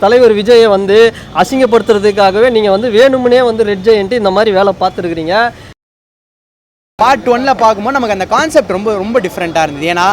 தலைவர் விஜயை வந்து அசிங்கப்படுத்துறதுக்காகவே நீங்கள் வந்து வேணும்னே வந்து ரெட் ஜெயண்ட் இந்த மாதிரி வேலை பார்த்துருக்குறீங்க. பார்ட் 1ல் பார்க்கும்போது நமக்கு அந்த கான்செப்ட் ரொம்ப ரொம்ப டிஃப்ரெண்ட்டாக இருந்தது. ஏன்னா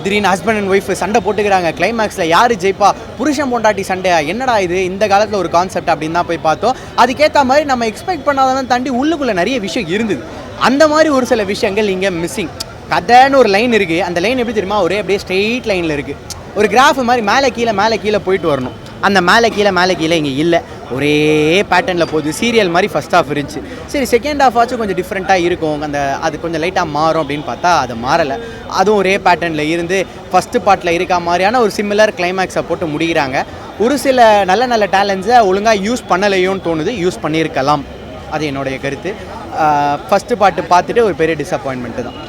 திடீர்னு ஹஸ்பண்ட் அண்ட் ஒய்ஃப் சண்டை போட்டுக்கிறாங்க, கிளைமேக்ஸில் யார் ஜெயிப்பா, புருஷன் பொண்டாட்டி சண்டையா, என்னடா இது இந்த காலத்தில் ஒரு கான்செப்ட் அப்படின்னு தான் போய் பார்த்தோம். அதுக்கேற்ற மாதிரி நம்ம எக்ஸ்பெக்ட் பண்ணாதான் தாண்டி உள்ளுக்குள்ளே நிறைய விஷயம் இருந்தது. அந்த மாதிரி ஒரு சில விஷயங்கள் இங்கே மிஸ்ஸிங். கதைன்னு ஒரு லைன் இருக்குது, அந்த லைன் எப்படி தெரியுமா, ஒரே அப்படியே ஸ்ட்ரெயிட் லைனில் இருக்குது. ஒரு கிராஃப் மாதிரி மேலே கீழே போயிட்டு வரணும். அந்த மேலே கீழே இங்கே இல்லை, ஒரே பேட்டர்னில் போகுது. சீரியல் மாதிரி ஃபஸ்ட் ஹாஃப் இருந்துச்சு. சரி செகண்ட் ஹாஃப் ஆச்சும் கொஞ்சம் டிஃப்ரெண்ட்டாக இருக்கும், அது கொஞ்சம் லைட்டாக மாறும் அப்படின்னு பார்த்தா அது மாறலை. அதுவும் ஒரே பேட்டர்னில் இருந்து ஃபஸ்ட்டு பார்ட்டில் இருக்க மாதிரியான ஒரு சிமிலர் கிளைமேக்ஸை போட்டு முடிகிறாங்க. ஒரு சில நல்ல டேலண்ட்ஸை ஒழுங்காக யூஸ் பண்ணலையோன்னு தோணுது, யூஸ் பண்ணியிருக்கலாம். அது என்னுடைய கருத்து. ஃபஸ்ட்டு பார்ட்டு பார்த்துட்டு ஒரு பெரிய டிஸப்பாயின்மெண்ட்டு தான்.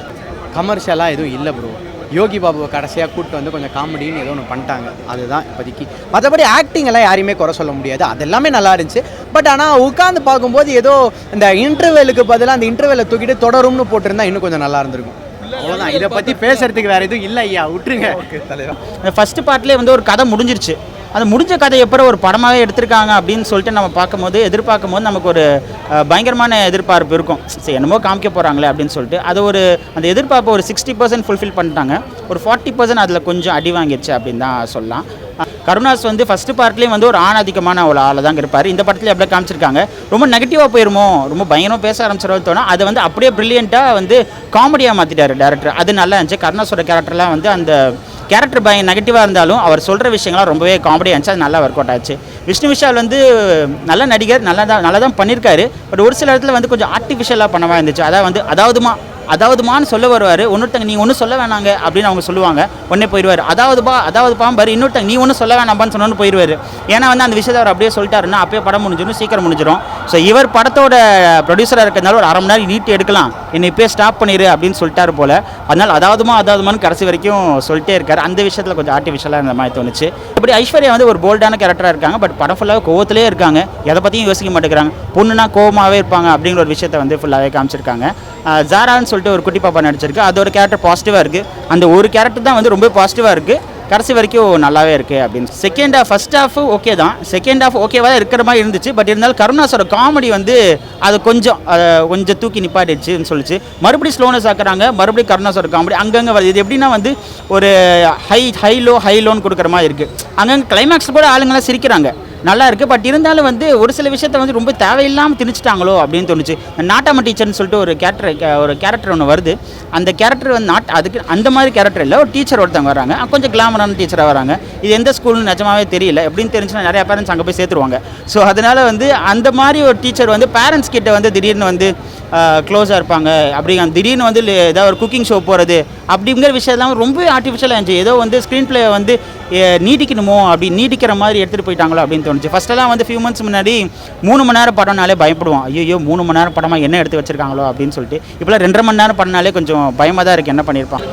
கமர்ஷியலாக எதுவும் இல்லை ப்ரோ. யோகி பாபுவை கடைசியாக கூப்பிட்டு வந்து கொஞ்சம் காமெடின்னு ஏதோ ஒன்று பண்ணிட்டாங்க, அதுதான் இப்போதைக்கு. மற்றபடி ஆக்டிங் எல்லாம் யாரையுமே குறை சொல்ல முடியாது, அது எல்லாமே நல்லா இருந்துச்சு. பட் ஆனால் உட்காந்து பார்க்கும்போது ஏதோ இந்த இன்டர்வெலுக்கு பதிலாக அந்த இன்டர்வெலை தூக்கிட்டு தொடரும்னு போட்டிருந்தா இன்னும் கொஞ்சம் நல்லா இருந்திருக்கும். அவ்வளோதான், இதை பற்றி பேசுறதுக்கு வேறு எதுவும் இல்லை ஐயா, விட்டுருங்க. ஓகே தலைவர், ஃபஸ்ட்டு பார்ட்லேயே வந்து ஒரு கதை முடிஞ்சிருச்சு. அது முடிஞ்ச கதை எப்போ ஒரு படமாகவே எடுத்திருக்காங்க அப்படின்னு சொல்லிட்டு நம்ம எதிர்பார்க்கும் போது நமக்கு ஒரு பயங்கரமான எதிர்பார்ப்பு இருக்கும். சரி என்னமோ காமிக்க போகிறாங்களே அப்படின்னு சொல்லிட்டு அது அந்த எதிர்பார்ப்பை ஒரு 60% ஃபுல்ஃபில் பண்ணிட்டாங்க. ஒரு 40% அதில் கொஞ்சம் அடி வாங்கிடுச்சு அப்படின்னு தான் சொல்லலாம். கருணாஸ் வந்து ஃபஸ்ட்டு பார்ட்லேயும் வந்து ஒரு ஆணாதிக்கமான ஒரு ஆளை தான் இருப்பார். இந்த படத்தில் எப்படி காமிச்சிருக்காங்க, ரொம்ப நெகட்டிவாக போயிருமோ, ரொம்ப பயங்கரமாக பேச ஆரம்பிச்சிடும் தோணும். அதை வந்து அப்படியே ப்ரில்லியண்ட்டாக வந்து காமெடியாக மாற்றிட்டார் டேரக்டர். அது நல்லா இருந்துச்சு. கருணாஸோட கேரக்டர்லாம் வந்து அந்த கேரக்டர் நெகட்டிவாக இருந்தாலும் அவர் சொல்கிற விஷயங்கள்லாம் ரொம்பவே காமெடியாக இருந்துச்சு. அது நல்லா ஒர்க் அவுட் ஆச்சு. விஷ்ணு விஷால் வந்து நல்ல நடிகர், நல்லா தான் பண்ணியிருக்காரு. பட் ஒரு சில இடத்துல வந்து கொஞ்சம் ஆர்டிஃபிஷியலாக பண்ணமாக இருந்துச்சு. அதாவதுமான்னு சொல்ல வருவார். இன்னொருத்தங்க நீ ஒன்றும் சொல்ல வேணாங்க அப்படின்னு அவங்க சொல்லுவாங்க, உடனே போயிடுவார். அதாவது பாம்பார் இன்னொருத்தங்க நீ ஒன்றும் சொல்ல வேணாம்பான்னு சொன்னோன்னு போயிடுவார். ஏன்னா வந்து அந்த விஷயத்தை அவர் அப்படியே சொல்லிட்டாருன்னா அப்பயே படம் முடிஞ்சிடும், சீக்கிரம் முடிஞ்சிடும். ஸோ இவர் படத்தோட ப்ரொடியூசராக இருக்கிறதுனால ஒரு அரை மணி நேரம் நீட்டி எடுக்கலாம், என்னை இப்போயே ஸ்டாப் பண்ணிடு அப்படின்னு சொல்லிட்டாரு போல். அதனால் அதாவதுமான்னு கடைசி வரைக்கும் சொல்லிட்டே இருக்கார். அந்த விஷயத்தில் கொஞ்சம் ஆர்டிஃபிஷியலாக இந்த மாதிரி தோணுச்சு. இப்படி ஐஸ்வர்யா வந்து ஒரு போல்டான கேரக்டராக இருக்காங்க. பட் படம் ஃபுல்லாக கோவத்திலே இருக்காங்க, எதை பற்றியும் யோசிக்க மாட்டேங்கிறாங்க. பொண்ணுனா கோவமாகவே இருப்பாங்க அப்படிங்கிற ஒரு விஷயத்தை வந்து ஃபுல்லாகவே காமிச்சிருக்காங்க. ஜாரான்னு சொல்லிட்டு ஒரு குட்டி பாப்பா நடிச்சிருக்கு, அதோட கேரக்டர் பாசிட்டிவாக இருக்குது. அந்த ஒரு கேரக்டர் தான் வந்து ரொம்ப பாசிட்டிவாக இருக்குது, கடைசி வரைக்கும் நல்லாவே இருக்குது அப்படின்னு. Second half first half okay தான், செகண்ட் ஹாஃப் ஓகேவாக தான் இருக்கிற மாதிரி இருந்துச்சு. பட் இருந்தாலும் கருணாஸோட காமெடி வந்து அது கொஞ்சம் தூக்கி நிப்பாட்டிடுச்சுன்னு சொல்லிச்சு. மறுபடியும் ஸ்லோனஸ் ஆக்குறாங்க, மறுபடியும் கருணாஸோட காமெடி அங்கங்கே வருது. இது எப்படின்னா வந்து ஒரு ஹை லோன்னு கொடுக்குற மாதிரி இருக்குது. அங்கங்கே கிளைமேக்ஸ் கூட ஆளுங்களாம் சிரிக்கிறாங்க, நல்லா இருக்குது. பட் இருந்தாலும் வந்து ஒரு சில விஷயத்த வந்து ரொம்ப தேவையில்லாமல் திணிச்சிட்டாங்களோ அப்படின்னு தோணுச்சு. நாட்டாம டீச்சர்னு சொல்லிட்டு ஒரு கேரக்டர் ஒன்று வருது. அந்த கேரக்டர் வந்து அதுக்கு அந்த மாதிரி கேரக்டர் இல்லை, ஒரு டீச்சர் ஒருத்தவங்க வராங்க, கொஞ்சம் கிளாமரான டீச்சராக வராங்க. இது எந்த ஸ்கூல்னு நிஜமாவே தெரியல, எப்படின்னு தெரிஞ்சுன்னா நிறையா பேரண்ட்ஸ் அங்கே போய் சேர்த்துருவாங்க. ஸோ அதனால் வந்து அந்த மாதிரி ஒரு டீச்சர் வந்து பேரண்ட்ஸ் கிட்ட வந்து திடீர்னு வந்து க்ளோஸாக இருப்பாங்க. அப்படி திடீர்னு வந்து ஏதாவது ஒரு குக்கிங் ஷோ போகிறது அப்படிங்கிற விஷயம்லாம் ரொம்ப ஆர்டிஃபிஷியலாக இருந்துச்சு. ஏதோ வந்து ஸ்க்ரீன் பிளே வந்து நீட்டிக்கிற மாதிரி எடுத்துகிட்டு போயிட்டாங்களோ அப்படின்னு தோணுச்சு. ஃபஸ்ட்டெல்லாம் வந்து ஃபியூ மந்த்ஸ் முன்னாடி 3 மணி நேரம் படம்னாலே பயப்படுவோம், ஐயோ 3 மணி நேரம் படமாக என்ன எடுத்து வச்சிருக்காங்களோ அப்படின்னு சொல்லிட்டு. இப்போலாம் 2.5 மணி நேரம் படம்னாலே கொஞ்சம் பயமாக தான் இருக்குது, என்ன பண்ணியிருப்பான்.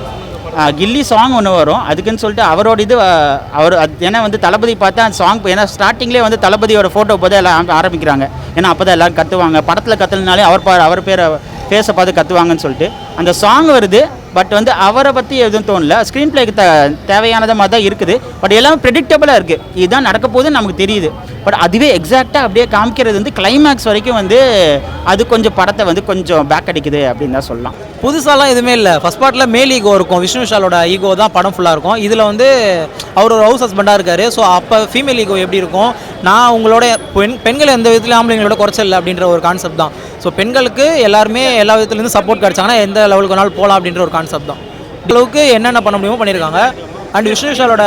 கில்லி சாங் ஒன்று வரும், அதுக்குன்னு சொல்லிட்டு அவரோட ஏன்னா வந்து தளபதி பார்த்தா அந்த சாங், ஏன்னா ஸ்டார்டிங்லேயே வந்து தளபதியோட ஃபோட்டோ பார்த்து எல்லாம் ஆரம்பிக்கிறாங்க. ஏன்னா அப்போ தான் எல்லோரும் கற்றுவாங்க, படத்தில் கற்றுனாலே அவர் பேரை ஃபேஸை பார்த்து கற்றுவாங்கன்னு சொல்லிட்டு அந்த சாங் வருது. பட் வந்து அவரை பற்றி எதுவும் தோணல. ஸ்க்ரீன் பிளேக்கு தேவையானதாக மாதிரி தான் இருக்குது. பட் எல்லாமே ப்ரெடிக்டபுளாக இருக்குது, இதுதான் நடக்க போகுதுன்னு நமக்கு தெரியுது. பட் அதுவே எக்ஸாக்டாக அப்படியே காமிக்கிறது வந்து கிளைமேக்ஸ் வரைக்கும் வந்து அது கொஞ்சம் படத்தை வந்து கொஞ்சம் பேக் அடிக்குது அப்படின்னு தான் சொல்லலாம். புதுசாலாம் எதுவுமே இல்லை. ஃபஸ்ட் பார்ட்டில் மேல் ஈகோ இருக்கும், விஷ்ணு விஷாலோட ஈகோ தான் படம் ஃபுல்லாக இருக்கும். இதில் வந்து அவர் ஒரு ஹவுஸ் ஹஸ்பண்டாக இருக்கார். ஸோ அப்போ ஃபீமேல் ஈகோ எப்படி இருக்கும், நான் உங்களோட பெண்கள் எந்த விதத்துலையும் ஆம்பளைங்களோட குறைச்சல அப்படின்ற ஒரு கான்செப்ட் தான். ஸோ பெண்களுக்கு எல்லாருமே எல்லா விதத்துலேருந்து சப்போர்ட் கிடச்சாங்கன்னா எந்த லெவலுக்கு வேணாலும் போகலாம் அப்படின்ற ஒரு கான்செப்ட் தான். அளவுக்கு என்னென்ன பண்ண முடியுமோ பண்ணியிருக்காங்க. அண்ட் விஷ்ணு விஷாலோட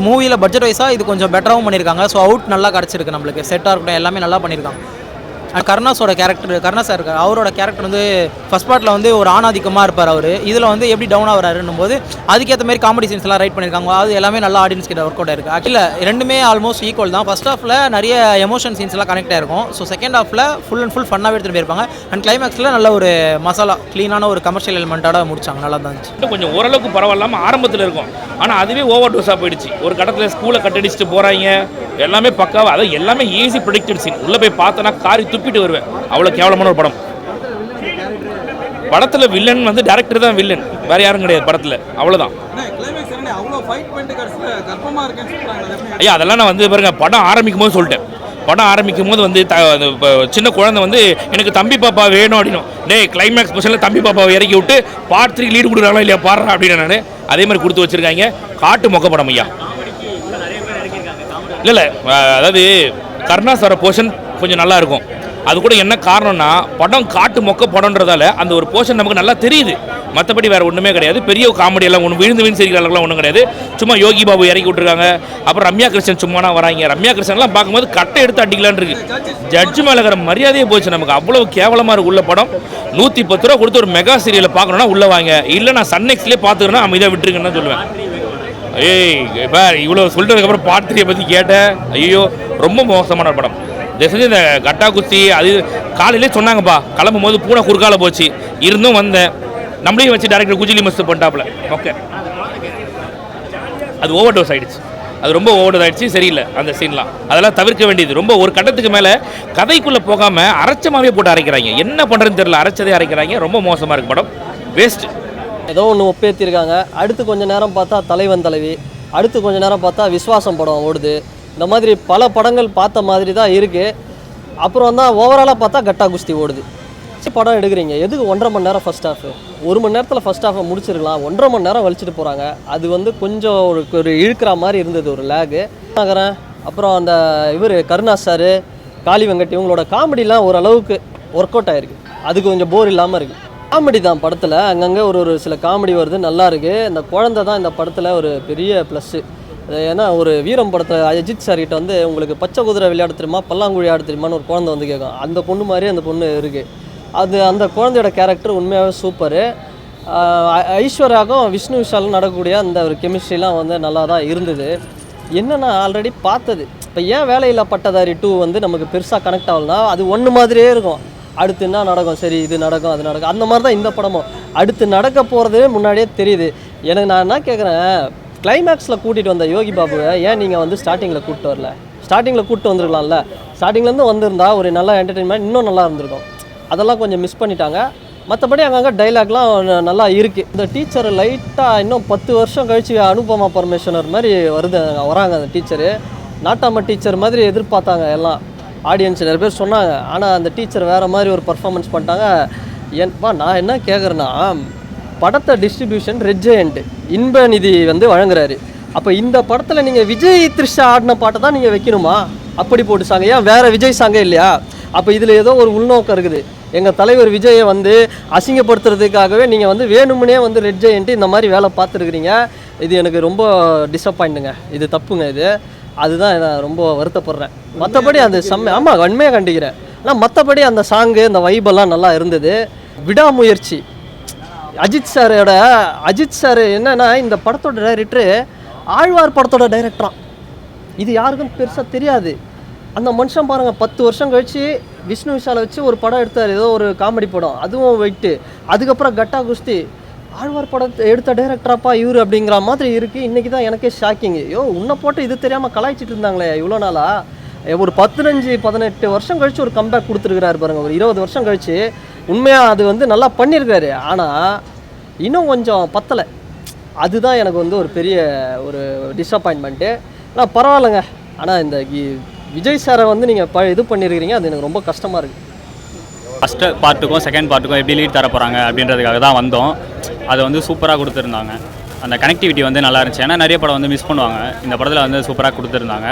மூவியில் பட்ஜெட் வைஸாக இது கொஞ்சம் பெட்டராகவும் பண்ணியிருக்காங்க. ஸோ அவுட் நல்லா கிடச்சிருக்கு நம்மளுக்கு, செட்டாக இருக்கட்டும் எல்லாமே நல்லா பண்ணியிருக்காங்க. கருணாஸோட கேரக்டர், கருணாஸாக இருக்கார், அவரோட கேரக்டர் வந்து ஃபஸ்ட் பார்ட்டில் வந்து ஒரு ஆணாதிக்கமாக இருப்பார். அவர் இதில் வந்து எப்படி டவுன் ஆகிறாருன்னும் போது அதுக்கேற்ற மாதிரி காமெடி சீன்ஸ்லாம் ரைட் பண்ணியிருக்காங்க. அது எல்லாமே நல்லா ஆடியன்ஸ் கிட்ட ஒர்க் அவுட் ஆயிருக்கு. ஆக்சுவலி ரெண்டுமே ஆல்மோஸ்ட் ஈக்குவல் தான். ஃபஸ்ட் ஹாஃபில் நிறைய எமோஷன் சீன்ஸ்லாம் கனெக்ட் ஆயிருக்கும். ஸோ செகண்ட் ஹாஃபில் ஃபுல் அண்ட் ஃபுல் ஃபன்னாகவே எடுத்துகிட்டு போயிருப்பாங்க. அண்ட் கிளைமேக்ஸில் நல்ல ஒரு மசாலா க்ளீனான ஒரு கமர்ஷியல் எலிமெண்ட்டோட முடிச்சாங்க, நல்லா தான் இருந்துச்சு. கொஞ்சம் ஓரளவுக்கு பரவாயில்லாமல் ஆரம்பத்தில் இருக்கும், ஆனால் அதுவே ஓவர் டோஸாக போயிடுச்சு. ஒரு கட்டத்தில் ஸ்கூலை கட்டடிச்சுட்டு போகிறாங்க, எல்லாமே பக்காவாக, அதாவது எல்லாமே ஈஸி ப்ரெடிக்டட் சீன். உள்ளே போய் பார்த்தோன்னா காரி துப்பிட்டு வருவேன், அவ்வளோ கேவலமான ஒரு படம். படத்தில் வில்லன் வந்து டேரக்டர் தான் வில்லன், வேறு யாரும் கிடையாது படத்தில், அவ்வளோதான். ஐயா அதெல்லாம் நான் வந்து பாருங்க படம் ஆரம்பிக்கும் போது சொல்லிட்டேன். படம் ஆரம்பிக்கும் போது வந்து சின்ன குழந்தை வந்து எனக்கு தம்பி பாப்பா வேணும் அப்படின்னும். டேய் கிளைமேக்ஸ் பொசிஷனில் தம்பி பாப்பாவை இறக்கி விட்டு பார்ட் 3 லீடு கொடுக்குறாங்களா இல்லையா பாடுறா அப்படின்னு நான் அதே மாதிரி கொடுத்து வச்சுருக்காங்க. காட்டு மொக்க படம் ஐயா. இல்லை அதாவது கருணாஸ் வர போர்ஷன் கொஞ்சம் நல்லா இருக்கும். அது கூட என்ன காரணம்னா படம் காட்டு மொக்க படம்ன்றதால அந்த ஒரு போர்ஷன் நமக்கு நல்லா தெரியுது. மற்றபடி வேறு ஒன்றுமே கிடையாது. பெரிய காமெடியெல்லாம் ஒன்று விழுந்து சிரிக்கிறவங்களாம் ஒன்றும் கிடையாது. சும்மா யோகி பாபு இறக்கி விட்டுருக்காங்க. அப்புறம் ரம்யா கிருஷ்ணன் சும்மானா வராங்க. ரம்யா கிருஷ்ணன்லாம் பார்க்கும்போது கட்டை எடுத்து அடிக்கலான்னு இருக்கு. ஜட்ஜு மேலே இருக்கிற மரியாதையே போச்சு நமக்கு. அவ்வளவு கேவலமாக இருக்கு உள்ள படம். 110 ரூபா கொடுத்து ஒரு மெகா சீரியலை பார்க்கணுன்னா உள்ளே வாங்க, இல்லை நான் சன்னெக்ஸ்லேயே பார்த்துக்கிறேன்னா அமைதியாக விட்டுருங்கன்னு தான் சொல்லுவேன். ஏய் இப்போ இவ்வளோ சொல்லிட்டதுக்கப்புறம் பார்ட் 3 பற்றி கேட்டேன். ஐயோ ரொம்ப மோசமான படம். தயவுசெஞ்சு இந்த கட்டா குஸ்தி அது காலையிலே சொன்னாங்கப்பா, கிளம்பும் போது பூனை குறுக்கால போச்சு, இருந்தும் வந்தேன். நம்மளையும் வச்சு டேரக்டர் குஜிலி மஸ்து பண்ணிட்டாப்புல. ஓகே அது ஓவர் டோஸ் ஆகிடுச்சு. அது ரொம்ப ஓவர் டோஸ் ஆகிடுச்சு. சரியில்லை அந்த சீன்லாம். அதெல்லாம் தவிர்க்க வேண்டியது. ரொம்ப ஒரு கட்டத்துக்கு மேலே கதைக்குள்ளே போகாமல் அரைச்சமாகவே போட்டு அரைக்கிறாங்க. என்ன பண்ணுறதுன்னு தெரியல, அரைச்சதே அரைக்கிறாங்க. ரொம்ப மோசமாக இருக்குது படம். வேஸ்ட்டு. ஏதோ ஒன்று ஒப்பேற்றிருக்காங்க. அடுத்து கொஞ்சம் நேரம் பார்த்தா தலைவன் தலைவி, அடுத்து கொஞ்சம் நேரம் பார்த்தா விஸ்வாசம் படம் ஓடுது. இந்த மாதிரி பல படங்கள் பார்த்த மாதிரி தான் இருக்குது. அப்புறம் தான் ஓவராலாக பார்த்தா கட்டா குஸ்தி ஓடுது. படம் எடுக்கிறீங்க எதுக்கு 1.5 மணி நேரம் ஃபஸ்ட் ஹாஃப்? 1 மணி நேரத்தில் ஃபஸ்ட் ஹாஃபை முடிச்சிருக்கலாம். 1.5 மணி நேரம் வலிச்சுட்டு போகிறாங்க. அது வந்து கொஞ்சம் ஒரு இழுக்கிற மாதிரி இருந்தது, ஒரு லேகு. அப்புறம் அந்த இவர் கருணாஸ் சார், காளி வெங்கட் இவங்களோட காமெடிலாம் ஓரளவுக்கு ஒர்க் அவுட் ஆகிருக்கு. அது கொஞ்சம் போர் இல்லாமல் இருக்குது. காமெடி தான் படத்தில் அங்கங்கே ஒரு சில காமெடி வருது, நல்லா இருக்குது. இந்த குழந்தை தான் இந்த படத்தில் ஒரு பெரிய ப்ளஸ்ஸு. ஏன்னா ஒரு வீரம் படத்தை அஜித் சார் கிட்ட வந்து உங்களுக்கு பச்சை குதிரை விளையாட தெரியுமா, பல்லாங்குழி ஆட தெரியுமான்னு ஒரு குழந்தை வந்து கேட்கும். அந்த பொண்ணு மாதிரி அந்த பொண்ணு இருக்குது. அது அந்த குழந்தையோட கேரக்டர் உண்மையாகவே சூப்பரு. ஐஸ்வர்யாவுக்கும் விஷ்ணு விஷாலும் நடக்கக்கூடிய அந்த ஒரு கெமிஸ்ட்ரிலாம் வந்து நல்லா தான் இருந்தது. என்னென்னா ஆல்ரெடி பார்த்தது. இப்போ ஏன் வேலையில்லா பட்டதாரி 2 வந்து நமக்கு பெருசாக கனெக்ட் ஆகலனா, அது ஒன்று மாதிரியே இருக்கும். அடுத்து என்ன நடக்கும், சரி இது நடக்கும் அது நடக்கும், அந்த மாதிரி தான் இந்த படமும். அடுத்து நடக்க போகிறது முன்னாடியே தெரியுது. எனக்கு நான் என்ன கேட்குறேன், கிளைமேக்ஸில் கூட்டிகிட்டு வந்த யோகி பாபுவை ஏன் நீங்கள் வந்து ஸ்டார்டிங்கில் கூப்பிட்டு வரல? ஸ்டார்டிங்கில் கூப்பிட்டு வந்துருக்கலாம்ல. ஸ்டார்டிங்லேருந்து வந்திருந்தா ஒரு நல்ல என்டர்டெயின்மெண்ட் இன்னும் நல்லா இருந்திருக்கும். அதெல்லாம் கொஞ்சம் மிஸ் பண்ணிட்டாங்க. மற்றபடி அங்கங்கே டைலாக்லாம் நல்லா இருக்குது. இந்த டீச்சர் லைட்டாக இன்னும் 10 வருஷம் கழித்து அனுபமா பரமேஸ்வரர் மாதிரி வராங்க. அந்த டீச்சரு நாட்டாம டீச்சர் மாதிரி எதிர்பார்த்தாங்க எல்லாம் ஆடியன்ஸ், நிறைய பேர் சொன்னாங்க. ஆனால் அந்த டீச்சர் வேறு மாதிரி ஒரு பர்ஃபார்மன்ஸ் பண்ணிட்டாங்க. ஏன்பா நான் என்ன கேட்குறேன்னா, படத்தை டிஸ்ட்ரிபியூஷன் ரெட் ஜெயண்ட் இன்ப நிதி வந்து வழங்குறாரு. அப்போ இந்த படத்தில் நீங்கள் விஜய் த்ரிஷா ஆடின பாட்டை தான் நீங்கள் வைக்கணுமா? அப்படி போட்டு சாங்க ஏன் வேறு விஜய் சாங்கே இல்லையா? அப்போ இதில் ஏதோ ஒரு உள்நோக்கம் இருக்குது. எங்கள் தலைவர் விஜயை வந்து அசிங்கப்படுத்துறதுக்காகவே நீங்கள் வந்து வேணுமுனே வந்து ரெட் ஜெயண்ட் இந்த மாதிரி வேலை பார்த்துருக்குறீங்க. இது எனக்கு ரொம்ப டிசப்பாயிண்ட்டுங்க. இது தப்புங்க. இது அதுதான் நான் ரொம்ப வருத்தப்படுறேன். மற்றபடி அந்த ஆமாம் வன்மையாக கண்டிக்கிறேன். ஆனால் மற்றபடி அந்த சாங்கு அந்த வைபெல்லாம் நல்லா இருந்தது. விடாமுயற்சி அஜித் சார் என்னன்னா, இந்த படத்தோட டைரக்டரு ஆழ்வார் படத்தோட டைரக்டரான். இது யாருக்கும் பெருசாக தெரியாது. அந்த மனுஷன் பாருங்கள் 10 வருஷம் கழித்து விஷ்ணு விஷாலை வச்சு ஒரு படம் எடுத்தார், ஏதோ ஒரு காமெடி படம், அதுவும் வெயிட்டு. அதுக்கப்புறம் கட்டா குஸ்தி ஆழ்வார் படத்தை எடுத்த டைரக்டராப்பா இவர் அப்படிங்கிற மாதிரி இருக்குது. இன்றைக்கி தான் எனக்கே ஷாக்கிங். உன்னை போட்டு இது தெரியாமல் கலாய்ச்சிட்டு இருந்தாங்களே இவ்வளோ நாளாக. ஒரு 15-18 வருஷம் கழித்து ஒரு கம்பேக் கொடுத்துருக்கிறாரு பாருங்கள். ஒரு 20 வருஷம் கழித்து உண்மையாக அது வந்து நல்லா பண்ணியிருக்காரு. ஆனால் இன்னும் கொஞ்சம் பத்தலை. அதுதான் எனக்கு வந்து ஒரு பெரிய ஒரு டிஸப்பாயின்மெண்ட்டு. ஆனால் பரவாயில்லைங்க. ஆனால் இந்த விஜய் சாரை வந்து நீங்கள் இது பண்ணியிருக்கிறீங்க, அது எனக்கு ரொம்ப கஷ்டமாக இருக்குது. ஃபஸ்ட்டு பார்ட்டுக்கும் செகண்ட் பார்ட்டுக்கும் எப்படி லீட் தர போகிறாங்க அப்படின்றதுக்காக தான் வந்தோம். அதை வந்து சூப்பராக கொடுத்துருந்தாங்க. அந்த கனெக்டிவிட்டி வந்து நல்லா இருந்துச்சு. ஏன்னா நிறைய படம் வந்து மிஸ் பண்ணுவாங்க. இந்த படத்தில் வந்து சூப்பராக கொடுத்துருந்தாங்க.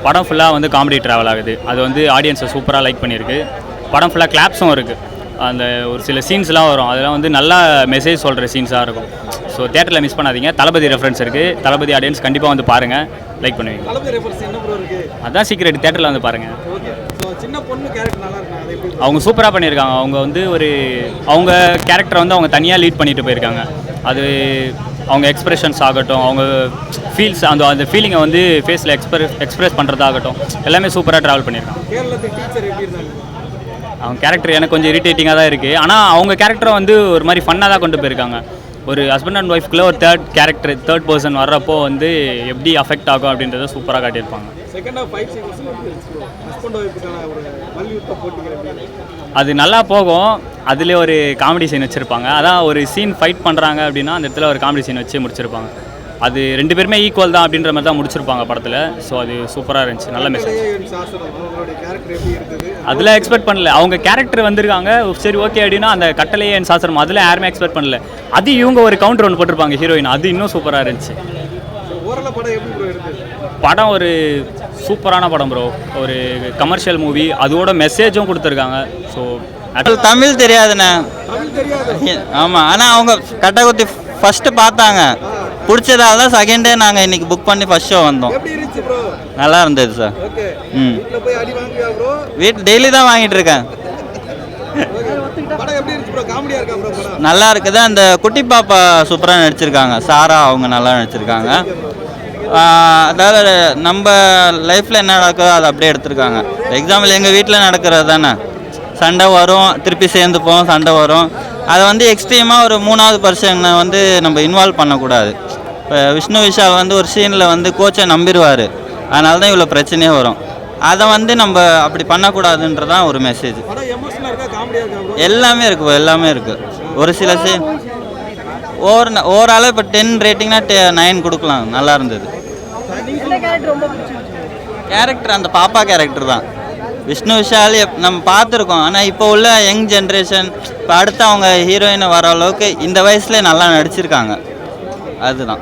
படம் ஃபுல்லாக வந்து காமெடி ட்ராவல் ஆகுது. அது வந்து ஆடியன்ஸை சூப்பராக லைக் பண்ணியிருக்கு. படம் ஃபுல்லாக கிளாப்ஸும் இருக்குது. அந்த ஒரு சில சீன்ஸ்லாம் வரும், அதெல்லாம் வந்து நல்லா மெசேஜ் சொல்கிற சீன்ஸாக இருக்கும். ஸோ தேட்டரில் மிஸ் பண்ணாதீங்க. தளபதி ரெஃபரன்ஸ் இருக்குது. தளபதி ஆடியன்ஸ் கண்டிப்பாக வந்து பாருங்கள், லைக் பண்ணுவீங்க. அதான் சீக்கிரம் தேட்டரில் வந்து பாருங்கள். அவங்க சூப்பராக பண்ணியிருக்காங்க. அவங்க வந்து அவங்க கேரக்டரை வந்து அவங்க தனியாக லீட் பண்ணிட்டு போயிருக்காங்க. அது அவங்க எக்ஸ்பிரஷன்ஸ் ஆகட்டும், அவங்க ஃபீல்ஸ் அந்த ஃபீலிங்கை வந்து ஃபேஸில் எக்ஸ்பிரஸ் பண்ணுறதாகட்டும், எல்லாமே சூப்பராக ட்ராவல் பண்ணியிருக்காங்க. அவங்க கேரக்டர் எனக்கு கொஞ்சம் இரிட்டேட்டிங்காக தான் இருக்குது. ஆனால் அவங்க கேரக்டரை வந்து ஒரு மாதிரி ஃபன்னாக தான் கொண்டு போயிருக்காங்க. ஒரு ஹஸ்பண்ட் அண்ட் ஒய்ஃப்குள்ளே ஒரு தேர்ட் பர்சன் வர்றப்போ வந்து எப்படி அஃபெக்ட் ஆகும் அப்படின்றத சூப்பராக காட்டியிருப்பாங்க. அது நல்லா போகும். அதில் ஒரு காமெடி சீன் வச்சுருப்பாங்க. அதான் ஒரு சீன் ஃபைட் பண்ணுறாங்க அப்படின்னா அந்த இடத்துல ஒரு காமெடி சீன் வச்சு முடிச்சிருப்பாங்க. அது 2 பேருமே ஈக்குவல் தான் அப்படின்ற மாதிரி தான் முடிச்சிருப்பாங்க படத்தில். ஸோ அது சூப்பராக இருந்துச்சு, நல்ல மெசேஜ். அதில் எக்ஸ்பெக்ட் பண்ணல, அவங்க கேரக்டர் வந்திருக்காங்க சரி ஓகே அப்படின்னா அந்த கட்டளையே என் சாஸ்திரம் அதில் யாருமே எக்ஸ்பெக்ட் பண்ணல. அது இவங்க ஒரு கவுண்டர் ஒன்று போட்டிருப்பாங்க ஹீரோயின், அது இன்னும் சூப்பராக இருந்துச்சு. படம் ஒரு சூப்பரான படம் ப்ரோ, ஒரு கமர்ஷியல் மூவி, அதோட மெசேஜும் கொடுத்துருக்காங்க. ஸோ தமிழ் தெரியாதுண்ணே. ஆமாம், ஆனால் அவங்க கட்டக்குத்தி ஃபஸ்ட்டு பார்த்தாங்க, பிடிச்சதால தான் செகண்ட் டே நாங்கள் இன்றைக்கி புக் பண்ணி ஃபஸ்ட் ஷோ வந்தோம். நல்லா இருந்தது சார். வீட்டில் டெய்லி தான் வாங்கிட்டு இருக்கேன். நல்லா இருக்குது. அந்த குட்டி பாப்பா சூப்பராக நடிச்சிருக்காங்க, சாரா அவங்க நல்லா நடிச்சிருக்காங்க. அதாவது நம்ம லைஃப்பில் என்ன நடக்குதோ அதை அப்படியே எடுத்திருக்காங்க. எக்ஸாம்பிள் எங்கள் வீட்டில் நடக்கிறது தானே, சண்டை வரும், திருப்பி சேர்ந்துப்போம், சண்டை வரும். அதை வந்து எக்ஸ்ட்ரீமாக ஒரு 3வது பர்சனை வந்து நம்ம இன்வால்வ் பண்ணக்கூடாது. இப்போ விஷ்ணு விஷால் வந்து ஒரு சீனில் வந்து கோச்சை நம்பிடுவார், அதனால தான் இவ்வளோ பிரச்சனையே வரும். அதை வந்து நம்ம அப்படி பண்ணக்கூடாதுன்றதான் ஒரு மெசேஜ். எல்லாமே இருக்குது, எல்லாமே இருக்குது. ஒரு சில சீன் ஓவராலாக இப்போ 10 ரேட்டிங்னா 9 கொடுக்கலாம். நல்லா இருந்தது. கேரக்டர் அந்த பாப்பா கேரக்டர் தான். விஷ்ணு விஷால் நம்ம பார்த்துருக்கோம், ஆனால் இப்போ உள்ள யங் ஜென்ரேஷன் இப்போ அடுத்து அவங்க ஹீரோயினை வர அளவுக்கு இந்த வயசுலேயே நல்லா நடிச்சிருக்காங்க. அதுதான்.